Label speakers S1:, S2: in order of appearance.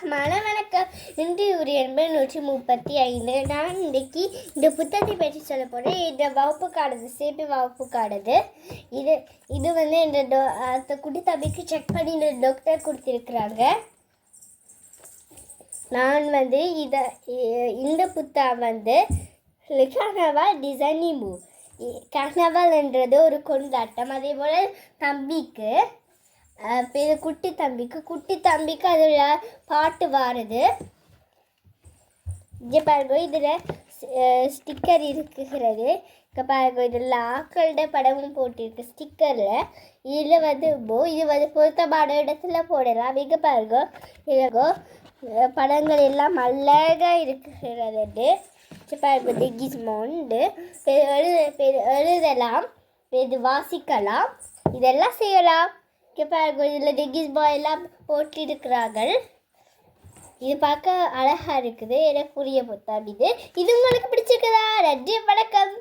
S1: வணக்கம். இன்று ஒரு 135. நான் இன்றைக்கு இந்த புத்தகத்தை பற்றி சொல்ல போகிறேன். இந்த வகுப்புக்கானது, சேபி வகுப்புக்கானது. இது வந்து இந்த குட்டி தம்பிக்கு செக் பண்ணி இந்த டாக்டர் கொடுத்துருக்குறாங்க. நான் வந்து இந்த புத்தகம் வந்து கார்னவால் டிசைனிங். கார்னவால்ன்றது ஒரு கொண்டாட்டம். அதே போல் தம்பிக்கு குட்டி தம்பிக்கு அதில் பாட்டு வாருது. இங்கே பாருங்க, இதில் ஸ்டிக்கர் இருக்குகிறது. இங்கே பாருங்க, இதில் ஆக்களோட படமும் போட்டிருக்கு ஸ்டிக்கரில். இதில் வந்து இது வந்து பொருத்தமான இடத்துல போடலாம். இங்கே பாருங்க, இதில் படங்கள் எல்லாம் அழகாக இருக்குகிறது. பாருங்க, டிகிஸ்மோண்டு எழுதலாம், இது வாசிக்கலாம், இதெல்லாம் செய்யலாம். இதில் டிகிஸ் பாய் எல்லாம் போட்டிருக்கிறார்கள். இது பார்க்க அழகாக இருக்குது. எனக்கு புரிய புத்தகம் இது உங்களுக்கு பிடிச்சிருக்குதா? நன்றி, வணக்கம்.